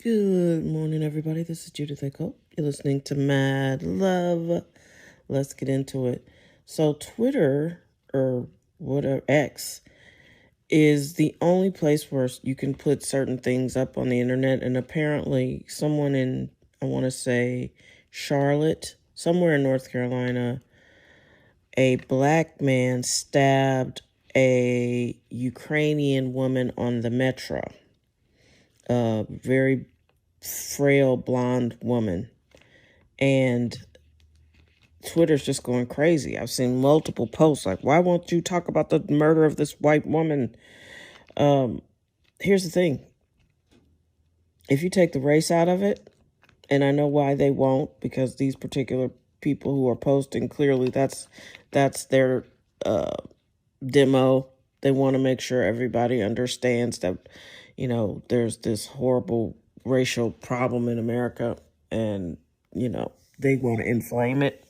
Good morning, everybody. This is Judith Echo. You're listening to Mad Love. Let's get into it. So, Twitter, or whatever, X, is the only place where you can put certain things up on the internet. And apparently, someone in, I want to say, Charlotte, somewhere in North Carolina, a black man stabbed a Ukrainian woman on the metro. A very frail blonde woman, and Twitter's just going crazy. I've seen multiple posts like, why won't you talk about the murder of this white woman? Here's the thing. If you take the race out of it, and I know why they won't, because these particular people who are posting, clearly that's their demo. They want to make sure everybody understands that, there's this horrible racial problem in America, and, they want to inflame it.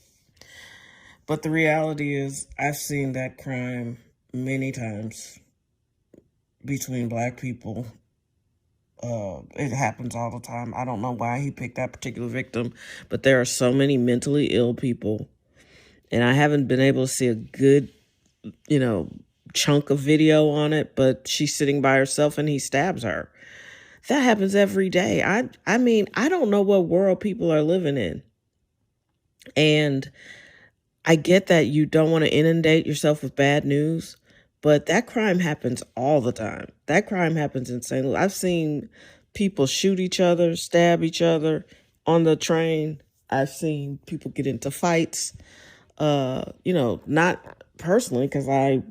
But the reality is, I've seen that crime many times between black people. It happens all the time. I don't know why he picked that particular victim, but there are so many mentally ill people, and I haven't been able to see a good, chunk of video on it, but she's sitting by herself and he stabs her. That happens every day. I mean, I don't know what world people are living in. And I get that you don't want to inundate yourself with bad news, but that crime happens all the time. That crime happens in St. Louis. I've seen people shoot each other, stab each other on the train. I've seen people get into fights. Not personally, because I,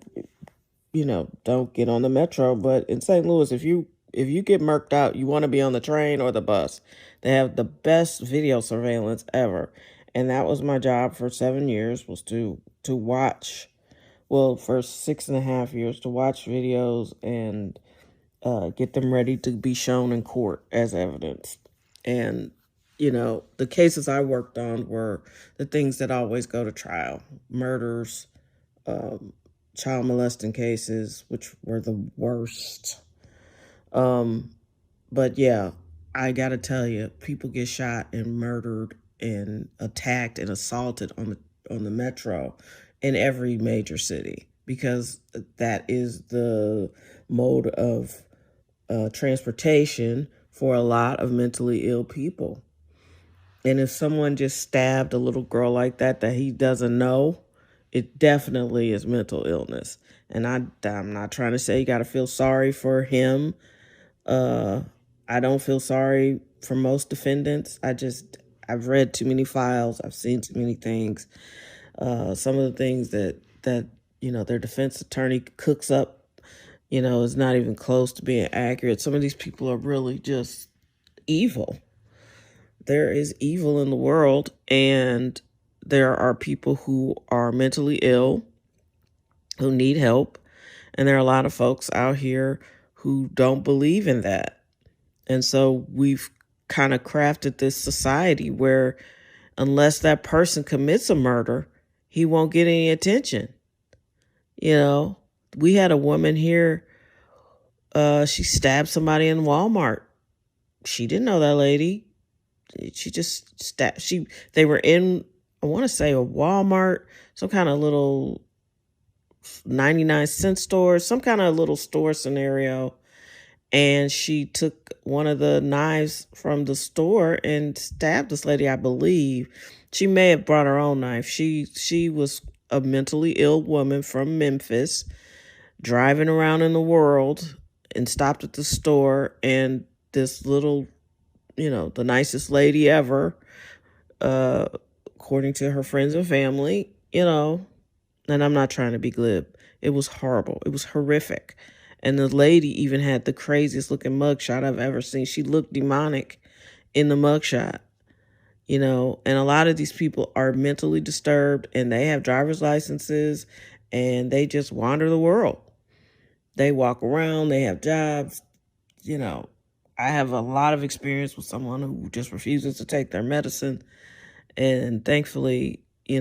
don't get on the metro, but in St. Louis, if you get murked out, you want to be on the train or the bus. They have the best video surveillance ever. And that was my job for 7 years, was to watch, well, for 6.5 years, to watch videos and get them ready to be shown in court as evidence. And, the cases I worked on were the things that always go to trial: murders, child molesting cases, which were the worst. But yeah, I gotta tell you, people get shot and murdered and attacked and assaulted on the metro in every major city, because that is the mode of transportation for a lot of mentally ill people. And if someone just stabbed a little girl like that he doesn't know, it definitely is mental illness. And I'm not trying to say you got to feel sorry for him. I don't feel sorry for most defendants. I've read too many files. I've seen too many things. Some of the things that their defense attorney cooks up, is not even close to being accurate. Some of these people are really just evil. There is evil in the world, and there are people who are mentally ill, who need help, and there are a lot of folks out here who don't believe in that. And so we've kind of crafted this society where unless that person commits a murder, he won't get any attention. We had a woman here, she stabbed somebody in Walmart. She didn't know that lady. She just stabbed. They were in, I want to say, a Walmart, some kind of little 99-cent store, some kind of little store scenario. And she took one of the knives from the store and stabbed this lady, I believe. She may have brought her own knife. She was a mentally ill woman from Memphis, driving around in the world, and stopped at the store. And this little, the nicest lady ever, according to her friends and family, and I'm not trying to be glib. It was horrible. It was horrific. And the lady even had the craziest looking mugshot I've ever seen. She looked demonic in the mugshot, and a lot of these people are mentally disturbed, and they have driver's licenses, and they just wander the world. They walk around, they have jobs. I have a lot of experience with someone who just refuses to take their medicine. And thankfully, he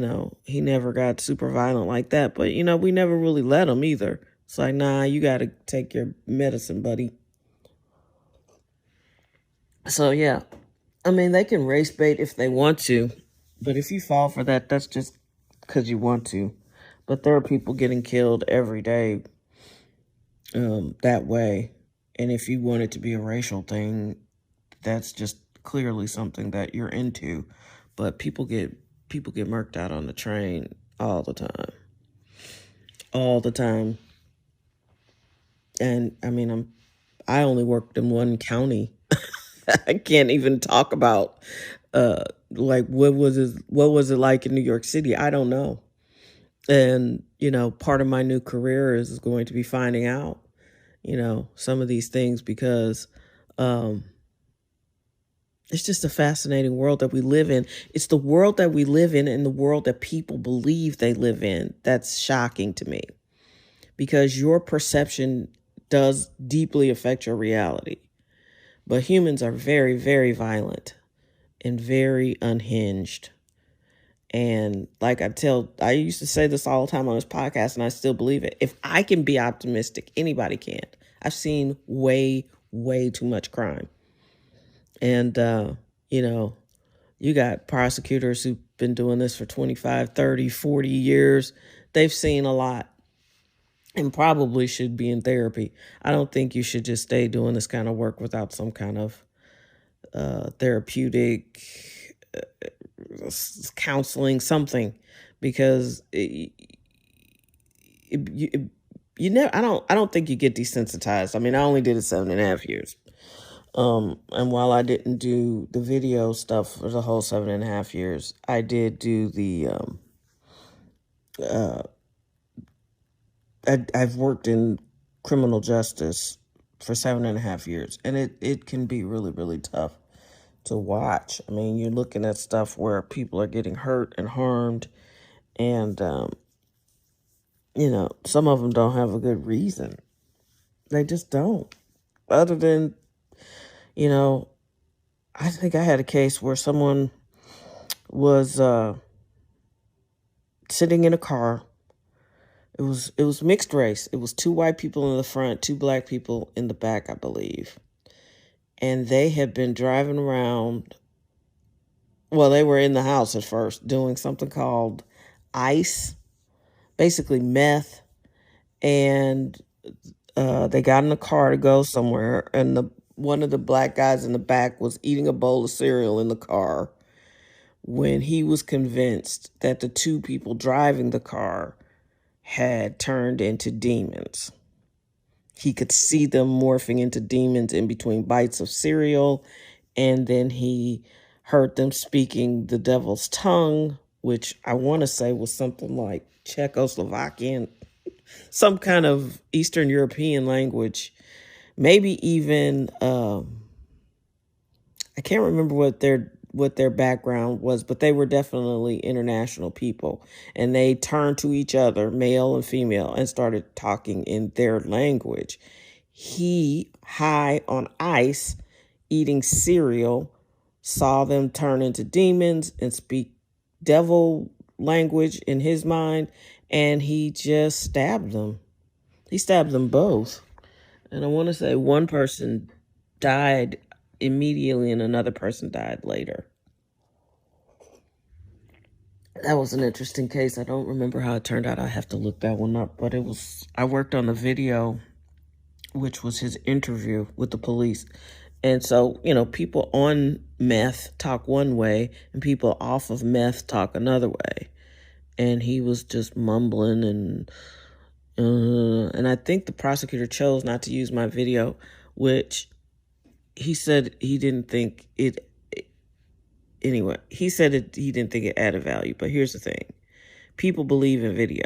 never got super violent like that. But, we never really let him either. It's like, nah, you got to take your medicine, buddy. So yeah, I mean, they can race bait if they want to, but if you fall for that, that's just because you want to. But there are people getting killed every day that way. And if you want it to be a racial thing, that's just clearly something that you're into. But people get murked out on the train all the time. All the time. And I mean, I only worked in one county. I can't even talk about like what was it like in New York City? I don't know. And part of my new career is going to be finding out some of these things, because um it's just a fascinating world that we live in. It's the world that we live in and the world that people believe they live in that's shocking to me, because your perception does deeply affect your reality. But humans are very, very violent and very unhinged. And like I used to say this all the time on this podcast, and I still believe it. If I can be optimistic, anybody can. I've seen way, way too much crime. And, you got prosecutors who've been doing this for 25, 30, 40 years. They've seen a lot and probably should be in therapy. I don't think you should just stay doing this kind of work without some kind of therapeutic counseling, something, because you never. I don't think you get desensitized. I mean, I only did it 7.5 years. And while I didn't do the video stuff for the whole 7.5 years, I did do the I've worked in criminal justice for 7.5 years, and it can be really, really tough to watch. I mean, you're looking at stuff where people are getting hurt and harmed, and some of them don't have a good reason. They just don't. Other than, I think I had a case where someone was sitting in a car. It was mixed race. It was 2 white people in the front, 2 black people in the back, I believe. And they had been driving around. Well, they were in the house at first doing something called ice, basically meth. And they got in a car to go somewhere. And one of the black guys in the back was eating a bowl of cereal in the car when he was convinced that the 2 people driving the car had turned into demons. He could see them morphing into demons in between bites of cereal, and then he heard them speaking the devil's tongue, which I want to say was something like Czechoslovakian, some kind of Eastern European language, maybe even I can't remember what their background was, but they were definitely international people. And they turned to each other, male and female, and started talking in their language. He, high on ice, eating cereal, saw them turn into demons and speak devil language in his mind, and he just stabbed them. He stabbed them both. And I want to say one person died immediately and another person died later. That was an interesting case. I don't remember how it turned out. I have to look that one up. But I worked on the video, which was his interview with the police. And so, people on meth talk one way and people off of meth talk another way. And he was just mumbling and I think the prosecutor chose not to use my video, which he said he didn't think it. Anyway, he said he didn't think it added value. But here's the thing. People believe in video.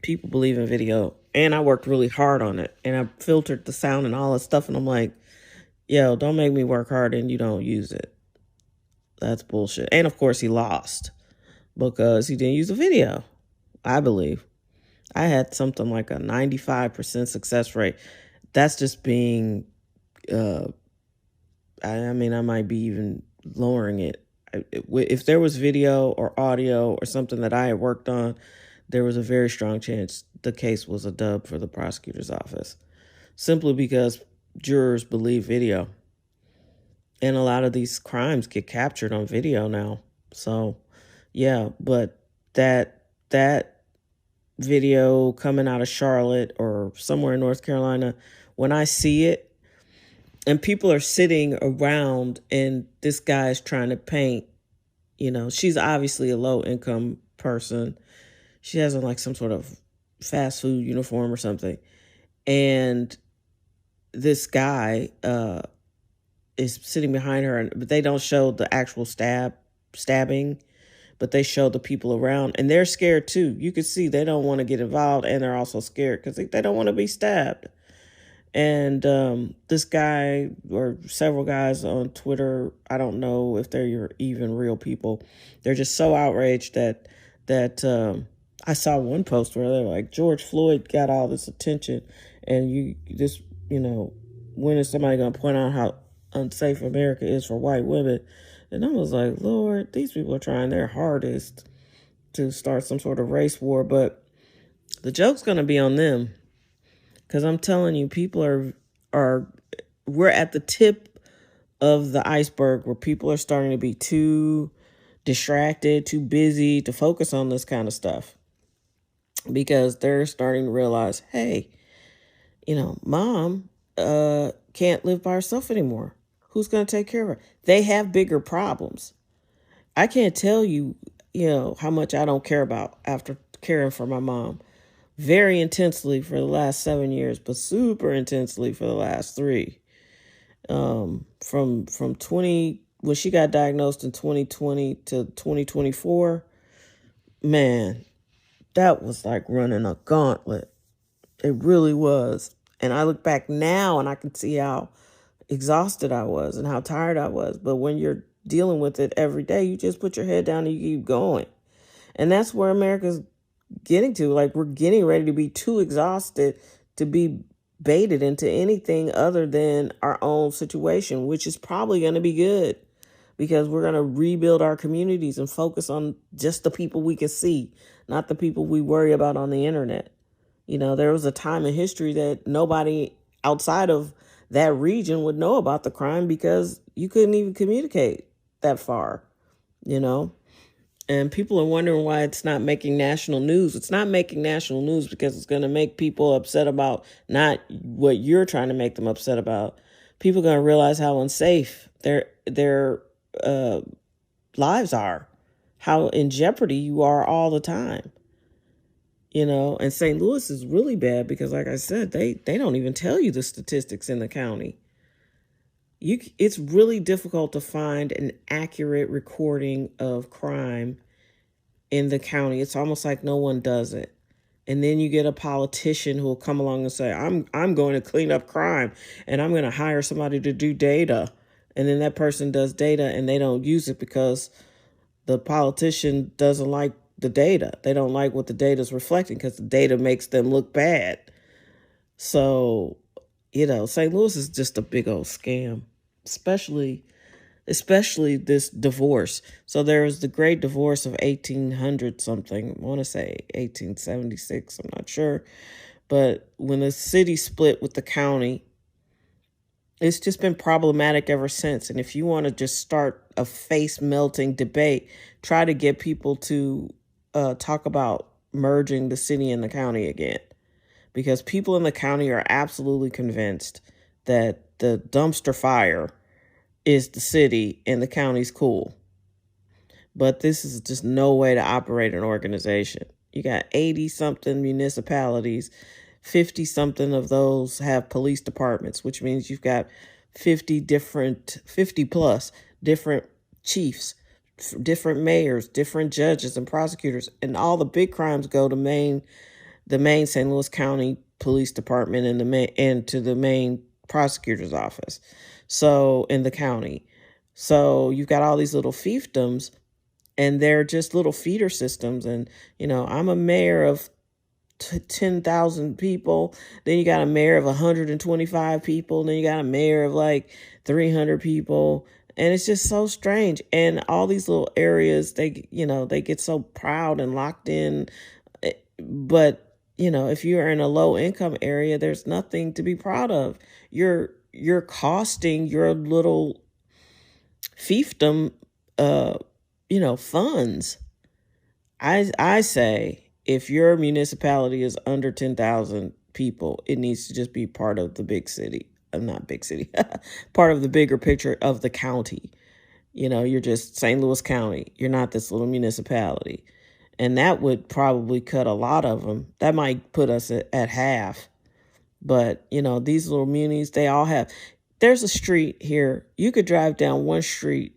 People believe in video. And I worked really hard on it. And I filtered the sound and all that stuff. And I'm like, yo, don't make me work hard and you don't use it. That's bullshit. And of course he lost because he didn't use the video, I believe. I had something like a 95% success rate. That's just being, I might be even lowering it. If there was video or audio or something that I had worked on, there was a very strong chance the case was a dub for the prosecutor's office, simply because jurors believe video. And a lot of these crimes get captured on video now. So, yeah, but that video coming out of Charlotte or somewhere in North Carolina, when I see it and people are sitting around and this guy is trying to paint, she's obviously a low income person. She has on like some sort of fast food uniform or something. And this guy is sitting behind her, but they don't show the actual stabbing, but they show the people around, and they're scared too. You can see they don't want to get involved, and they're also scared because they don't want to be stabbed. And this guy or several guys on Twitter, I don't know if they're even real people. They're just so outraged that I saw one post where they're like, George Floyd got all this attention, and when is somebody going to point out how unsafe America is for white women? And I was like, Lord, these people are trying their hardest to start some sort of race war, but the joke's going to be on them. Because I'm telling you, people we're at the tip of the iceberg where people are starting to be too distracted, too busy to focus on this kind of stuff. Because they're starting to realize, hey, mom can't live by herself anymore. Who's going to take care of her? They have bigger problems. I can't tell you, how much I don't care about after caring for my mom very intensely for the last 7 years, but super intensely for the last 3. From 20, when she got diagnosed in 2020 to 2024, man, that was like running a gauntlet. It really was. And I look back now and I can see how exhausted I was and how tired I was. But when you're dealing with it every day, you just put your head down and you keep going. And that's where America's getting to. Like, we're getting ready to be too exhausted to be baited into anything other than our own situation, which is probably going to be good because we're going to rebuild our communities and focus on just the people we can see, not the people we worry about on the internet. There was a time in history that nobody outside of that region would know about the crime because you couldn't even communicate that far, And people are wondering why it's not making national news. It's not making national news because it's going to make people upset about not what you're trying to make them upset about. People are going to realize how unsafe their lives are, how in jeopardy you are all the time. And St. Louis is really bad because, like I said, they don't even tell you the statistics in the county. It's really difficult to find an accurate recording of crime in the county. It's almost like no one does it. And then you get a politician who will come along and say, I'm going to clean up crime and I'm going to hire somebody to do data. And then that person does data and they don't use it because the politician doesn't like the data. They don't like what the data is reflecting because the data makes them look bad. So, St. Louis is just a big old scam, especially this divorce. So there was the great divorce of 1800 something. I want to say 1876. I'm not sure. But when the city split with the county, it's just been problematic ever since. And if you want to just start a face-melting debate, try to get people to talk about merging the city and the county again. Because people in the county are absolutely convinced that the dumpster fire is the city and the county's cool. But this is just no way to operate an organization. You got 80-something municipalities. 50-something of those have police departments, which means you've got 50 plus different chiefs, different mayors, different judges and prosecutors, and all the big crimes go to the main St. Louis County Police Department and to the main prosecutor's office. So in the county. So you've got all these little fiefdoms and they're just little feeder systems. And, I'm a mayor of 10,000 people. Then you got a mayor of 125 people. Then you got a mayor of like 300 people. And it's just so strange. And all these little areas, they get so proud and locked in. But, if you're in a low income area, there's nothing to be proud of. You're costing your little fiefdom, funds. I say if your municipality is under 10,000 people, it needs to just be part of the big city. Not big city, part of the bigger picture of the county. You're just St. Louis County. You're not this little municipality. And that would probably cut a lot of them. That might put us at half. But, these little munis, they all have. There's a street here. You could drive down one street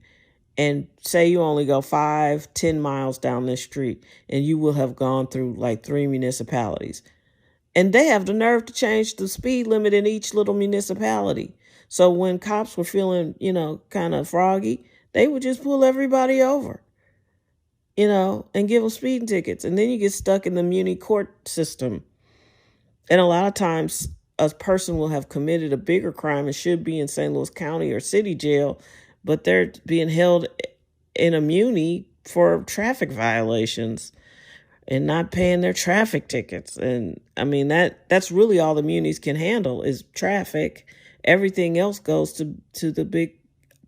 and say you only go 5-10 miles down this street, and you will have gone through like 3 municipalities. And they have the nerve to change the speed limit in each little municipality. So when cops were feeling, kind of froggy, they would just pull everybody over, and give them speeding tickets. And then you get stuck in the muni court system. And a lot of times a person will have committed a bigger crime and should be in St. Louis County or city jail, but they're being held in a muni for traffic violations and not paying their traffic tickets. And I mean, that's really all the munis can handle is traffic. Everything else goes to the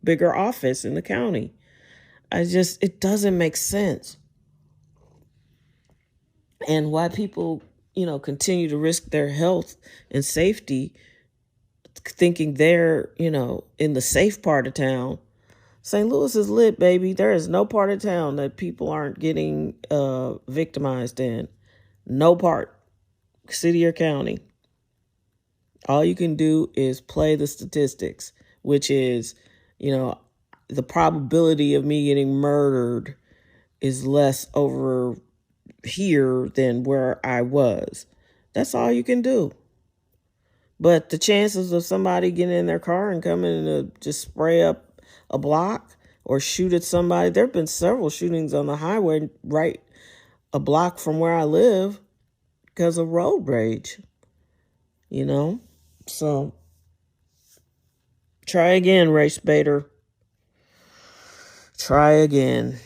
bigger office in the county. It doesn't make sense. And why people, continue to risk their health and safety, thinking they're, in the safe part of town. St. Louis is lit, baby. There is no part of town that people aren't getting victimized in. No part, city or county. All you can do is play the statistics, which is, the probability of me getting murdered is less over here than where I was. That's all you can do. But the chances of somebody getting in their car and coming to just spray up a block or shoot at somebody, there have been several shootings on the highway right a block from where I live because of road rage. So try again, race baiter. Try again.